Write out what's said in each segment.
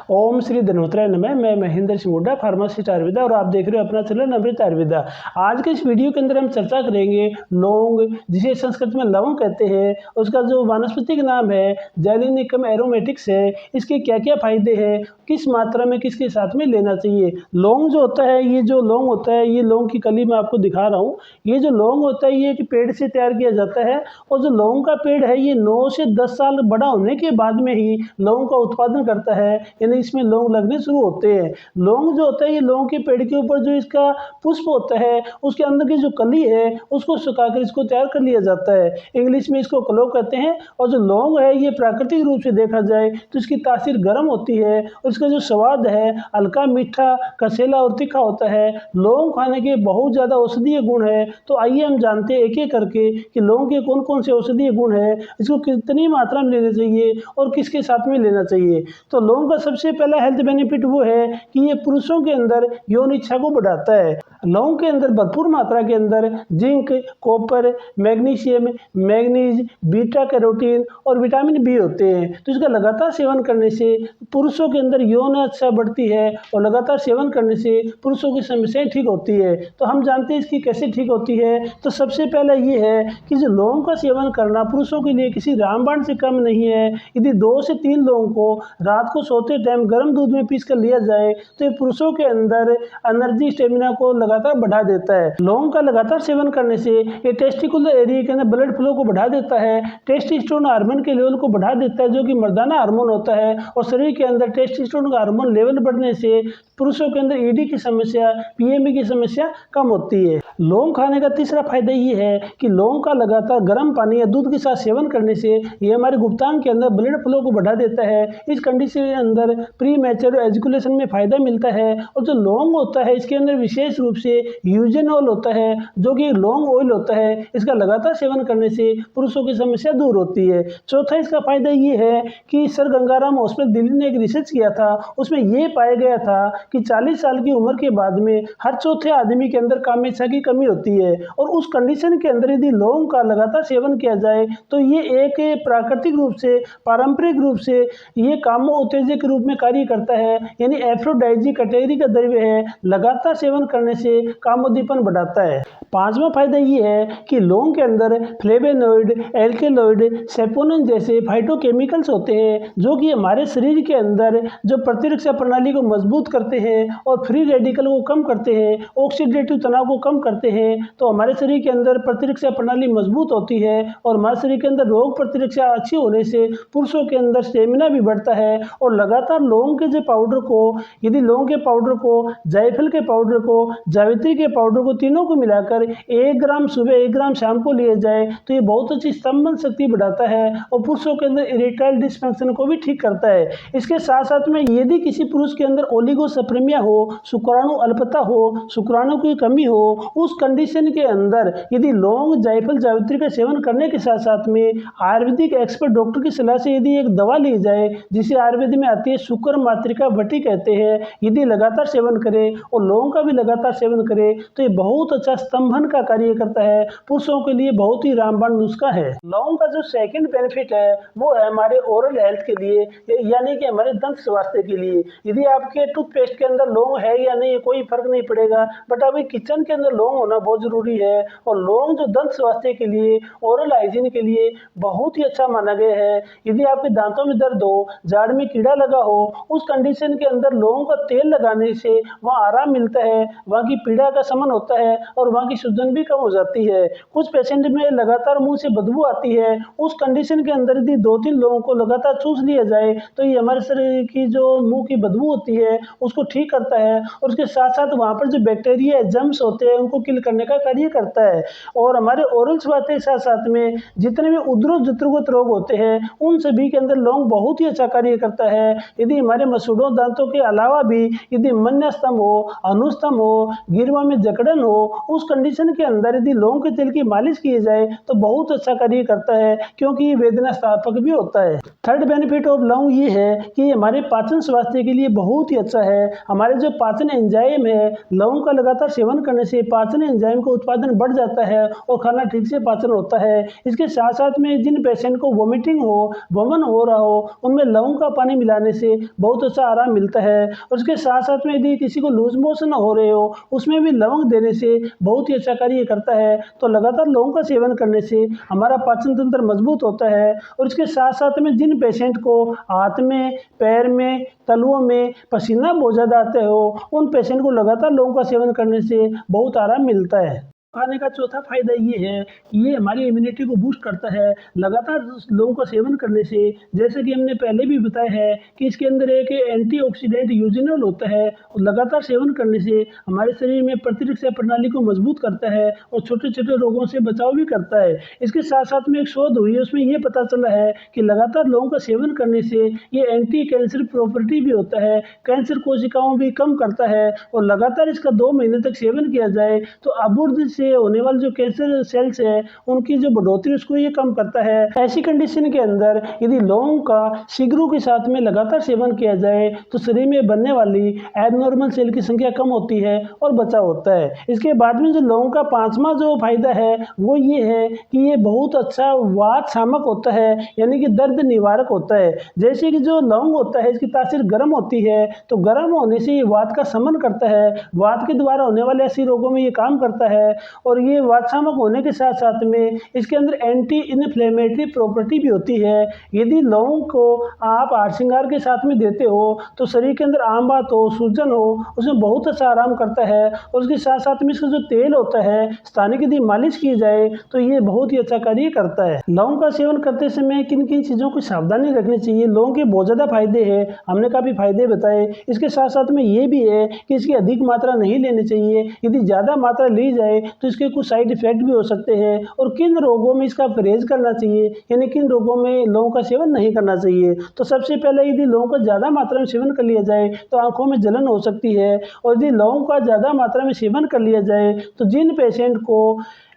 ओम श्री धन्वंतराय नमः। मैं महेंद्र सिंह हुड्डा, फार्मासिस्ट आयुर्वेदा, और आप देख रहे हो अपना चैनल अमृत आयुर्वेदा। आज के इस वीडियो के अंदर हम चर्चा करेंगे लौंग, जिसे संस्कृत में लवंग कहते हैं। उसका जो वानस्पतिक नाम है जैलिनिकम एरोमेटिक्स है। इसके क्या क्या फायदे हैं, किस मात्रा में किसके साथ में लेना चाहिए। लौंग जो होता है, ये जो लौंग होता है, ये लौंग की कली मैं आपको दिखा रहा हूँ। ये जो लौंग होता है, ये एक पेड़ से तैयार किया जाता है, और जो लौंग का पेड़ है ये 9 से 10 साल बड़ा होने के बाद में ही लौंग का उत्पादन करता है, यानी इसमें लौंग लगने शुरू होते हैं। लौंग जो होता है, ये लौंग के पेड़ के ऊपर जो इसका पुष्प होता है, उसके अंदर की जो कली है उसको सुखाकर इसको तैयार कर लिया जाता है। इंग्लिश में इसको क्लोव कहते हैं। और जो लौंग है, ये प्राकृतिक रूप से देखा जाए तो इसकी तासीर गर्म होती है, और इसका जो स्वाद है हल्का मीठा कसेला और तीखा होता है। लौंग खाने के बहुत ज़्यादा औषधीय गुण है। तो आइए हम जानते हैं एक एक करके कि लौंग के कौन कौन से औषधीय गुण है, इसको कितनी मात्रा में लेना चाहिए और किसके साथ में लेना चाहिए। तो लौंग का सबसे पहला हेल्थ बेनिफिट वो है कि ये पुरुषों के अंदर यौन इच्छा को बढ़ाता है। लौंग के अंदर भरपूर मात्रा के अंदर zinc, copper, magnesium, manganese, beta carotene और विटामिन बी होते हैं। तो इसका लगातार सेवन करने से पुरुषों के अंदर यौन इच्छा बढ़ती है, और लगातार सेवन करने से पुरुषों की समस्याएं ठीक होती है। तो हम जानते हैं इसकी कैसे ठीक होती है। तो सबसे पहला ये है कि जो लौंग का सेवन करना पुरुषों के लिए किसी रामबाण से कम नहीं है। यदि 2 से 3 लौंग को रात को सोते टाइम गर्म दूध में पीस कर लिया जाए तो ये पुरुषों के अंदर एनर्जी, स्टेमिना को लगातार बढ़ा देता है। लौंग का लगातार सेवन करने से ये टेस्टिकुलर एरिया के अंदर ब्लड फ्लो को बढ़ा देता है, टेस्टोस्टेरोन हार्मोन के लेवल को बढ़ा देता है, जो कि मर्दाना हार्मोन होता है। और शरीर के अंदर टेस्टोस्टेरोन का हार्मोन लेवल बढ़ने से पुरुषों के अंदर ईडी की समस्या, पीएमई की समस्या कम होती है। लौंग खाने का तीसरा फायदा ये है कि लौंग का लगातार गर्म पानी या दूध के साथ सेवन करने से ये हमारे गुप्तांग के अंदर ब्लड फ्लो को बढ़ा देता है। इस कंडीशन के अंदर प्री मैच्योर एजुकेशन में फायदा मिलता है। और जो लौंग होता है, इसके अंदर विशेष रूप से यूजेनॉल होता है, जो कि लौंग ऑयल होता है। इसका लगातार सेवन करने से पुरुषों की समस्या दूर होती है। चौथा इसका फायदा ये है कि सर गंगाराम हॉस्पिटल दिल्ली ने एक रिसर्च किया था, उसमें ये पाया गया था कि 40 साल की उम्र के बाद में हर चौथे आदमी के अंदर कामेच्छा की कमी होती है। और उस कंडीशन के अंदर यदि लौंग का लगातार सेवन किया जाए तो ये एक प्राकृतिक रूप से, पारंपरिक रूप से ये कामो उत्तेजक के रूप में कार्य करता है, यानी एफ्रोडाइजी कैटेगरी का द्रव्य है। लगातार सेवन करने से कामोद्दीपन बढ़ाता है। पांचवा फायदा ये है कि लौंग के अंदर फ्लेवोनॉइड, एल्केलॉइड, सेपोनिन जैसे फाइटोकेमिकल्स होते हैं, जो कि हमारे शरीर के अंदर जो प्रतिरक्षा प्रणाली को मजबूत करते हैं और फ्री रेडिकल को कम करते हैं, ऑक्सीडेटिव तनाव को कम करते हैं। तो हमारे शरीर के अंदर प्रतिरक्षा प्रणाली मजबूत होती है, और हमारे शरीर के अंदर रोग प्रतिरक्षा अच्छी होने से पुरुषों के अंदर स्टेमिना भी बढ़ता है। और लगातार लौंग के जो पाउडर को, यदि लौंग के पाउडर को, जायफल के पाउडर को, जावित्री के पाउडर को, तीनों को मिलाकर 1 ग्राम सुबह 1 ग्राम शाम को लिया जाए तो ये बहुत अच्छी स्तंभन शक्ति बढ़ाता है, और पुरुषों के अंदर इरेक्टाइल डिस्फंक्शन को भी ठीक करता है। इसके साथ साथ में यदि किसी पुरुष के अंदर ओलिगोसेप्रेमिया हो, शुक्राणु अल्पता हो, शुक्राणु की कमी हो, उस कंडीशन के अंदर यदि लौंग, जायफल, जावित्री का सेवन करने के साथ साथ में आयुर्वेदिक एक्सपर्ट डॉक्टर की सलाह से यदि एक दवा ली जाए, जिसे आयुर्वेद में आती है शुक्र मातृका वटी कहते हैं, यदि लगातार सेवन करें और लौंग का भी लगातार सेवन करें तो ये बहुत अच्छा स्तंभन का कार्य करता है। पुरुषों के लिए बहुत ही रामबाण नुस्खा है। लौंग का जो सेकंड बेनिफिट है वो है हमारे ओरल हेल्थ के लिए, यानी कि हमारे दंत स्वास्थ्य के लिए। यदि आपके टूथपेस्ट के अंदर लौंग है या नहीं, कोई फर्क नहीं पड़ेगा, बट अभी किचन के अंदर लौंग होना बहुत जरूरी है। और लौंग जो दंत स्वास्थ्य के लिए, ओरल हाइजीन के लिए बहुत ही अच्छा माना गया है। यदि आपके दांतों में दर्द हो, जाड़ में कीड़ा लगा हो, उस कंडीशन के अंदर लौंग का तेल लगाने से वहाँ आराम मिलता है, वहाँ की पीड़ा का शमन होता है, और वहाँ की सूजन भी कम हो जाती है। कुछ पेशेंट में लगातार मुंह से बदबू आती है, उस कंडीशन के अंदर यदि 2-3 लोगों को लगातार चूस लिया जाए तो ये हमारे शरीर की जो मुंह की बदबू होती है उसको ठीक करता है, और उसके साथ साथ वहाँ पर जो बैक्टीरिया, जर्म्स होते हैं, उनको किल करने का कार्य करता है। और हमारे ओरल स्वास्थ्य के साथ साथ में जितने भी उद्र जत्रगत रोग होते हैं उन सभी के अंदर लौंग बहुत ही अच्छा कार्य करता है। यदि यदि हमारे मसूड़ों दांतों के अलावा भी यदि मन्यस्तंभ हो, अनुस्तंभ हो, गिरवा में जकड़न हो, उस कंडीशन के अंदर यदि लौंग के तेल की मालिश की जाए तो बहुत अच्छा कार्य करता है, क्योंकि ये वेदना स्थापक भी होता है। थर्ड बेनिफिट ऑफ लौंग ये है कि हमारे पाचन स्वास्थ्य के लिए बहुत ही अच्छा है। हमारे जो पाचन एंजाइम है, लौंग का लगातार सेवन करने से पाचन एंजाइम का उत्पादन बढ़ जाता है और खाना ठीक से पाचन होता है। इसके साथ साथ में जिन पेशेंट को वोमिटिंग हो, वमन हो रहा हो, उनमें लौंग का पानी मिलाने से बहुत अच्छा आराम मिलता है। और उसके साथ साथ में यदि किसी को लूज मोशन हो रहे हो, उसमें भी लौंग देने से बहुत ही अच्छा कार्य करता है। तो लगातार लौंग का सेवन करने से हमारा पाचन तंत्र मजबूत होता है। और इसके साथ साथ में जिन पेशेंट को हाथ में, पैर में, तलुओं में पसीना बहुत ज़्यादा आता हो, उन पेशेंट को लगातार लौंग का सेवन करने से बहुत आराम मिलता है। खाने का चौथा फायदा ये है कि ये हमारी इम्यूनिटी को बूस्ट करता है। लगातार लौंग का सेवन करने से, जैसे कि हमने पहले भी बताया है कि इसके अंदर एक एंटीऑक्सीडेंट यूजिनोल होता है, और लगातार सेवन करने से हमारे शरीर में प्रतिरक्षा प्रणाली को मजबूत करता है और छोटे छोटे रोगों से बचाव भी करता है। इसके साथ साथ में एक शोध हुई है, उसमें ये पता चला है कि लगातार लौंग का सेवन करने से ये एंटी कैंसर प्रॉपर्टी भी होता है, कैंसर कोशिकाओं भी कम करता है। और लगातार इसका 2 महीने तक सेवन किया जाए तो अबुर्द से होने वाले जो कैंसर सेल्स है, उनकी जो बढ़ोतरी उसको ये कम करता है। ऐसी कंडीशन के अंदर यदि लौंग का शीघ्र के साथ में लगातार सेवन किया जाए तो शरीर में बनने वाली एबनॉर्मल सेल की संख्या कम होती है और बचाव होता है। इसके बाद में जो लौंग का पांचवा जो फायदा है वो ये है कि ये बहुत अच्छा वात शामक होता है, यानी कि दर्द निवारक होता है। जैसे कि जो लौंग होता है इसकी तासीर गर्म होती है, तो गर्म होने से ये वात का शमन करता है। वात के द्वारा होने वाले ऐसे रोगों में ये काम करता है। और ये वात शामक होने के साथ साथ में इसके अंदर एंटी इन्फ्लेमेटरी प्रॉपर्टी भी होती है। यदि लौंग को आप हार श्रृंगार के साथ में देते हो तो शरीर के अंदर आम बात हो, सूजन हो, उसमें बहुत अच्छा आराम करता है। और उसके साथ साथ में इसका जो तेल होता है, स्थानिक यदि मालिश की जाए तो ये बहुत ही अच्छा कार्य करता है। लौंग का सेवन करते समय किन किन चीज़ों की सावधानी रखनी चाहिए। लौंग के बहुत ज़्यादा फायदे हैं, हमने काफ़ी फायदे बताए। इसके साथ साथ में ये भी है कि इसकी अधिक मात्रा नहीं लेनी चाहिए। यदि ज़्यादा मात्रा ली जाए तो इसके कुछ साइड इफेक्ट भी हो सकते हैं। और किन रोगों में इसका परहेज करना चाहिए, यानी किन रोगों में लौंग का सेवन नहीं करना चाहिए। तो सबसे पहले यदि लौंग का ज़्यादा मात्रा में सेवन कर लिया जाए तो आंखों में जलन हो सकती है। और यदि लौंग का ज़्यादा मात्रा में सेवन कर लिया जाए तो जिन पेशेंट को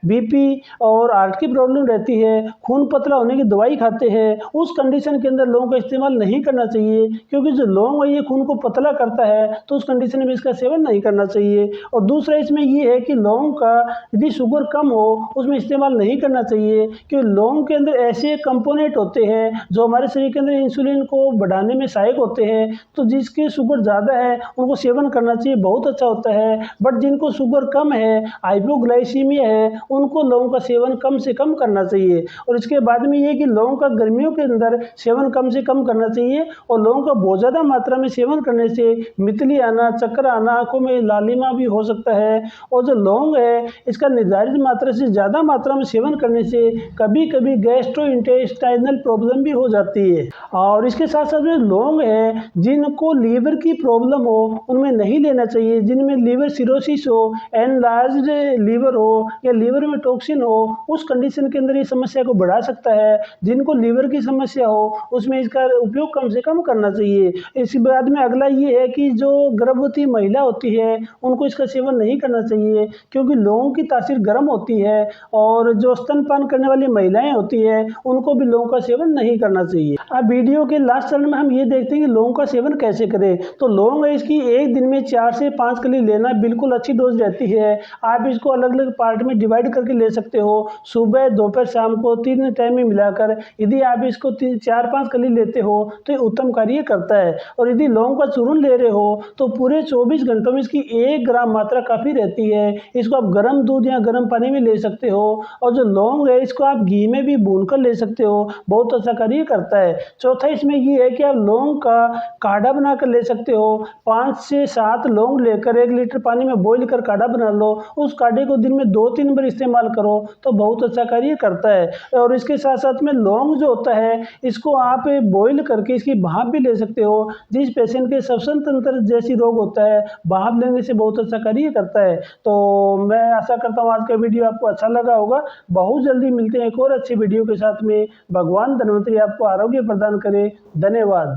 बीपी और हार्ट की प्रॉब्लम रहती है, खून पतला होने की दवाई खाते हैं, उस कंडीशन के अंदर लौंग का इस्तेमाल नहीं करना चाहिए, क्योंकि जो लौंग है ये खून को पतला करता है, तो उस कंडीशन में इसका सेवन नहीं करना चाहिए। और दूसरा इसमें ये है कि लौंग का यदि शुगर कम हो उसमें इस्तेमाल नहीं करना चाहिए, क्योंकि लौंग के अंदर ऐसे कंपोनेंट होते हैं जो हमारे शरीर के अंदर इंसुलिन को बढ़ाने में सहायक होते हैं। तो जिसकी शुगर ज़्यादा है उनको सेवन करना चाहिए, बहुत अच्छा होता है। बट जिनको शुगर कम है, हाइपोग्लाइसीमिया है, उनको लौंग का सेवन कम से कम करना चाहिए। और इसके बाद में ये कि लौंग का गर्मियों के अंदर सेवन कम से कम करना चाहिए। और लौंग का बहुत ज़्यादा मात्रा में सेवन करने से मितली आना, चक्कर आना, आंखों में लालिमा भी हो सकता है। और जो लौंग है इसका निर्धारित मात्रा से ज़्यादा मात्रा में सेवन करने से कभी कभी गैस्ट्रोइंटेस्टाइनल प्रॉब्लम भी हो जाती है। और इसके साथ साथ जो लौंग है, जिनको लीवर की प्रॉब्लम हो उनमें नहीं लेना चाहिए। जिनमें लीवर सिरोसिस हो, एनलार्ज्ड लीवर हो या लीवर में टॉक्सिन हो, उस कंडीशन के अंदर ये समस्या को बढ़ा सकता है। जिनको लीवर की समस्या हो उसमें इसका उपयोग कम से कम करना चाहिए। इसके बाद में अगला ये है कि जो गर्भवती महिला होती है उनको इसका सेवन नहीं करना चाहिए, क्योंकि लौंग की तासीर गर्म होती है। और जो स्तनपान करने वाली महिलाएं होती है उनको भी लौंग का सेवन नहीं करना चाहिए। अब वीडियो के लास्ट चरण में हम ये देखते हैं कि लौंग का सेवन कैसे करें। तो लौंग है इसकी एक दिन में 4 से 5 कली लेना बिल्कुल अच्छी डोज रहती है। आप इसको अलग अलग पार्ट में डिवाइड करके ले सकते हो, सुबह, दोपहर, शाम को 3 टाइम में मिलाकर। यदि आप इसको 4-5 कली लेते हो तो ये उत्तम कार्य करता है। और यदि लौंग का चूर्ण ले रहे हो तो पूरे 24 घंटों में इसकी 1 ग्राम मात्रा काफ़ी रहती है। इसको आप गर्म दूध या गर्म पानी में ले सकते हो। और जो लौंग है इसको आप घी में भी भून कर ले सकते हो, बहुत अच्छा कार्य करता है। चौथा इसमें ये है कि आप लौंग का काढ़ा बना कर ले सकते हो। 5 से 7 लौंग लेकर 1 लीटर पानी में बॉईल कर काढ़ा बना लो। उस काढ़े को दिन में 2-3 बार इस्तेमाल करो तो बहुत अच्छा कार्य करता है। और इसके साथ साथ में लौंग जो होता है इसको आप बॉईल करके इसकी भाप भी ले सकते हो। जिस पेशेंट के श्वसन तंत्र जैसी रोग होता है, भाप लेने से बहुत अच्छा कार्य करता है। तो मैं आशा करता हूँ आज का वीडियो आपको अच्छा लगा होगा। बहुत जल्दी मिलते हैं एक और अच्छी वीडियो के साथ में। भगवान धन्वंतरी आपको आरोग्य प्रदान करे। धन्यवाद।